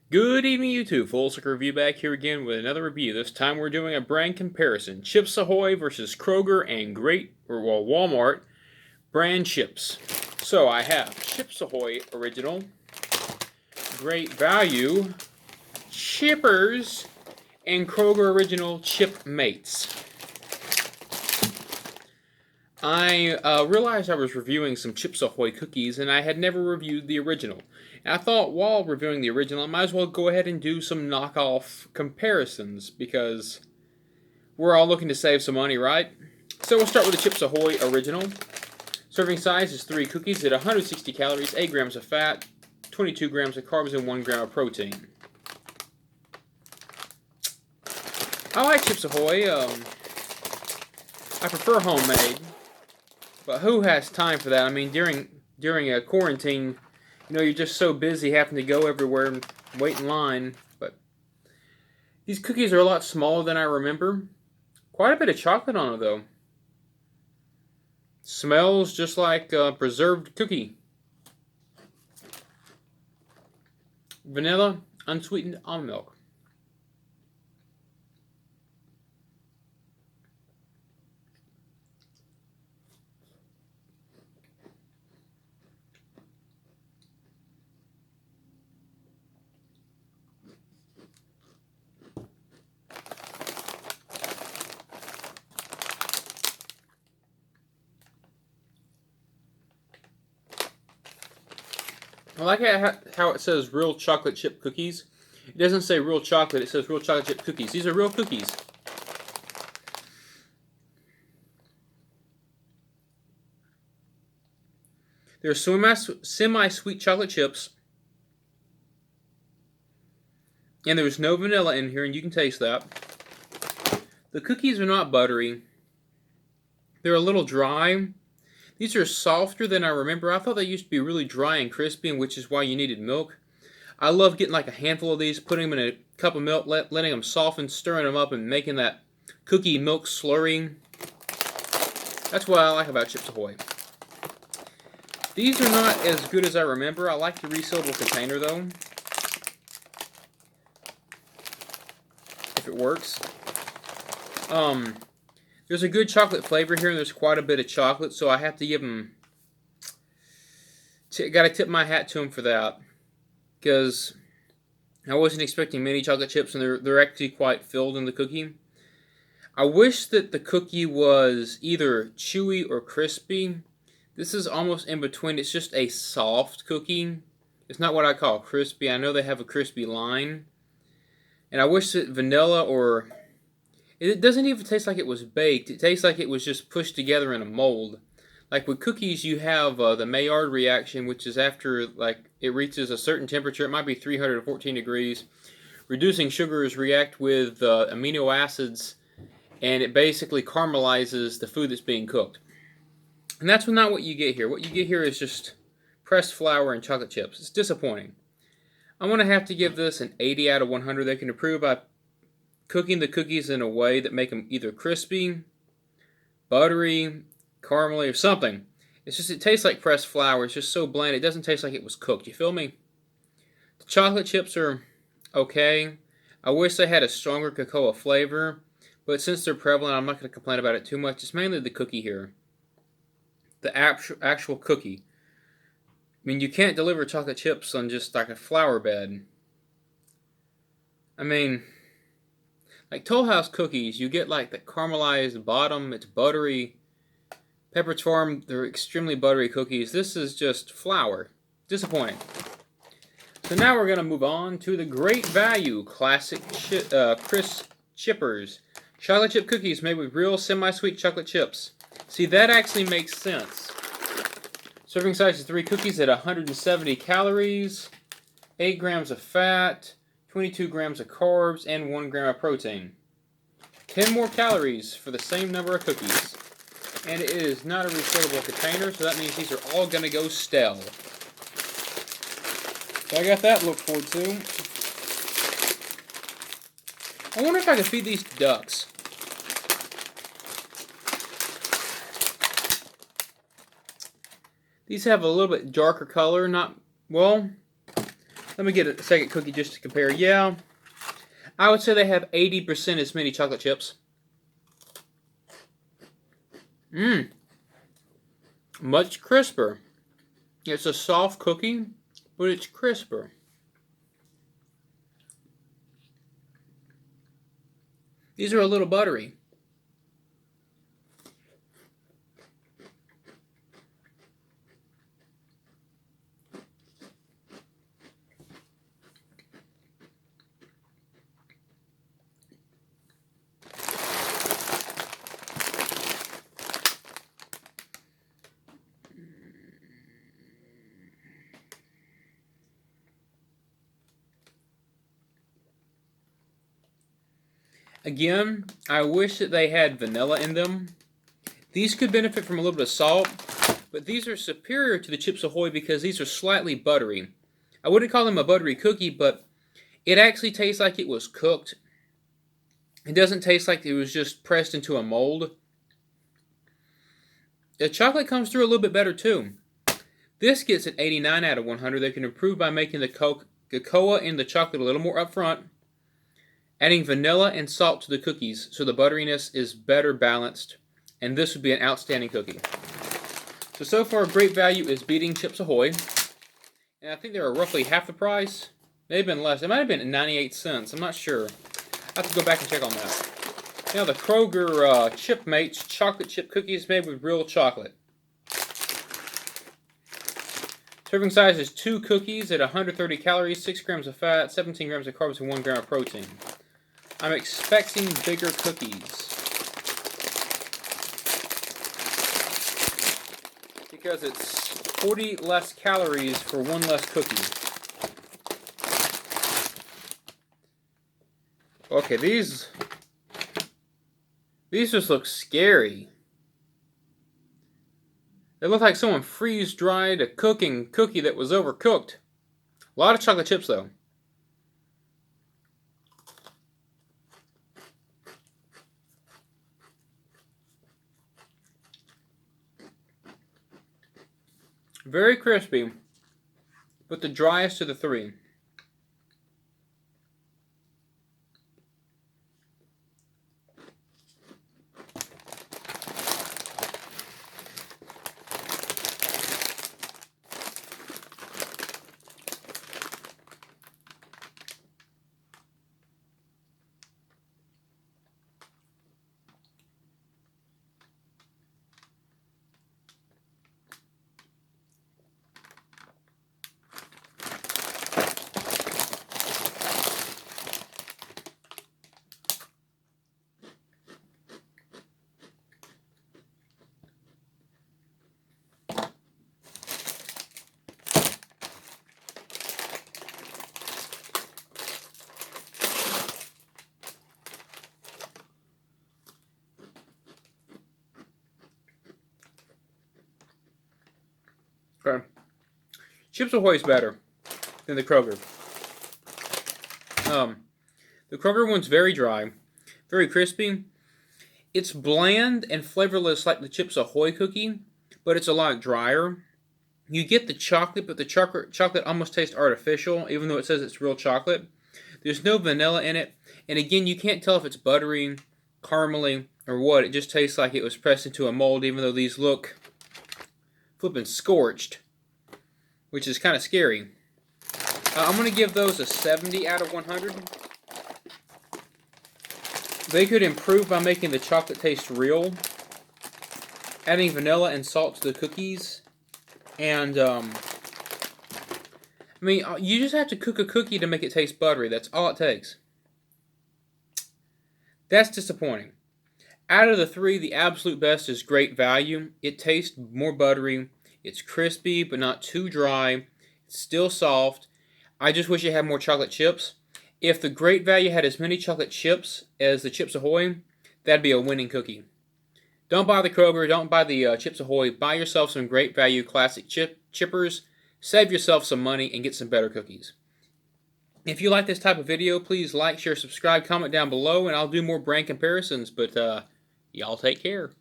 Good evening, YouTube. Full Circle Review back here again with another review. This time we're doing a brand comparison: Chips Ahoy versus Kroger and Walmart brand chips. So I have Chips Ahoy Original, Great Value, Chippers, and Kroger Original Chip Mates. I realized I was reviewing some Chips Ahoy cookies and I had never reviewed the original. And I thought while reviewing the original, I might as well go ahead and do some knockoff comparisons because we're all looking to save some money, right? So we'll start with the Chips Ahoy original. Serving size is 3 cookies at 160 calories, 8 grams of fat, 22 grams of carbs, and 1 gram of protein. I like Chips Ahoy. I prefer homemade. But who has time for that? I mean, during a quarantine, you're just so busy having to go everywhere and wait in line. But these cookies are a lot smaller than I remember. Quite a bit of chocolate on it, though. Smells just like preserved cookie. Vanilla, unsweetened almond milk. I like how it says real chocolate chip cookies. It doesn't say real chocolate, it says real chocolate chip cookies. These are real cookies. They're semi-sweet chocolate chips. And there's no vanilla in here, and you can taste that. The cookies are not buttery. They're a little dry. These are softer than I remember. I thought they used to be really dry and crispy, which is why you needed milk. I love getting like a handful of these, putting them in a cup of milk, letting them soften, stirring them up, and making that cookie milk slurry. That's what I like about Chips Ahoy. These are not as good as I remember. I like the resealable container, though. If it works. There's a good chocolate flavor here, and there's quite a bit of chocolate, so I have to give them... Gotta tip my hat to them for that. Because I wasn't expecting many chocolate chips, and they're actually quite filled in the cookie. I wish that the cookie was either chewy or crispy. This is almost in between. It's just a soft cookie. It's not what I call crispy. I know they have a crispy line. And I wish that vanilla or... It doesn't even taste like it was baked. It tastes like it was just pushed together in a mold. Like with cookies, you have the Maillard reaction, which is after it reaches a certain temperature. It might be 314 degrees. Reducing sugars react with amino acids, and it basically caramelizes the food that's being cooked. And that's not what you get here. What you get here is just pressed flour and chocolate chips. It's disappointing. I'm going to have to give this an 80 out of 100. They can improve by cooking the cookies in a way that make them either crispy, buttery, caramely, or something. It tastes like pressed flour. It's just so bland. It doesn't taste like it was cooked. You feel me? The chocolate chips are okay. I wish they had a stronger cocoa flavor, but since they're prevalent, I'm not going to complain about it too much. It's mainly the cookie here. The actual cookie. I mean, you can't deliver chocolate chips on just like a flour bed. I mean... Like Toll House cookies, you get like the caramelized bottom, it's buttery. Pepperidge Farm, they're extremely buttery cookies. This is just flour. Disappointing. So now we're going to move on to the Great Value Classic Crisp Chippers. Chocolate chip cookies made with real semi-sweet chocolate chips. See, that actually makes sense. Serving size is 3 cookies at 170 calories, 8 grams of fat, 22 grams of carbs, and 1 gram of protein. 10 more calories for the same number of cookies. And it is not a refillable container, so that means these are all going to go stale. So I got that to look forward to. I wonder if I can feed these ducks. These have a little bit darker color, well, Let me get a second cookie just to compare. Yeah, I would say they have 80% as many chocolate chips. Much crisper. It's a soft cookie, but it's crisper. These are a little buttery. Again, I wish that they had vanilla in them. These could benefit from a little bit of salt, but these are superior to the Chips Ahoy because these are slightly buttery. I wouldn't call them a buttery cookie, but it actually tastes like it was cooked. It doesn't taste like it was just pressed into a mold. The chocolate comes through a little bit better too. This gets an 89 out of 100. They can improve by making the cocoa in the chocolate a little more upfront, adding vanilla and salt to the cookies so the butteriness is better balanced, and this would be an outstanding cookie. So far, Great Value is beating Chips Ahoy, and I think they were roughly half the price. May have been less. It might have been 98 cents. I'm not sure. I have to go back and check on that. Now the Kroger Chip Mates chocolate chip cookies made with real chocolate. Serving size is 2 cookies at 130 calories, 6 grams of fat, 17 grams of carbs, and 1 gram of protein. I'm expecting bigger cookies because it's 40 less calories for 1 less cookie. Okay, these just look scary. They look like someone freeze-dried a cooking cookie that was overcooked. A lot of chocolate chips, though. Very crispy, but the driest of the 3. Okay. Chips Ahoy is better than the Kroger. The Kroger one's very dry, very crispy. It's bland and flavorless like the Chips Ahoy cookie, but it's a lot drier. You get the chocolate, but the chocolate almost tastes artificial, even though it says it's real chocolate. There's no vanilla in it, and again, you can't tell if it's buttery, caramely, or what. It just tastes like it was pressed into a mold, even though these look flipping scorched, which is kind of scary. I'm going to give those a 70 out of 100. They could improve by making the chocolate taste real, adding vanilla and salt to the cookies, and you just have to cook a cookie to make it taste buttery. That's all it takes. That's disappointing. Out of the 3, the absolute best is Great Value. It tastes more buttery. It's crispy, but not too dry. It's still soft. I just wish it had more chocolate chips. If the Great Value had as many chocolate chips as the Chips Ahoy, that'd be a winning cookie. Don't buy the Kroger. Don't buy the Chips Ahoy. Buy yourself some Great Value classic chippers. Save yourself some money and get some better cookies. If you like this type of video, please like, share, subscribe, comment down below, and I'll do more brand comparisons. But y'all take care.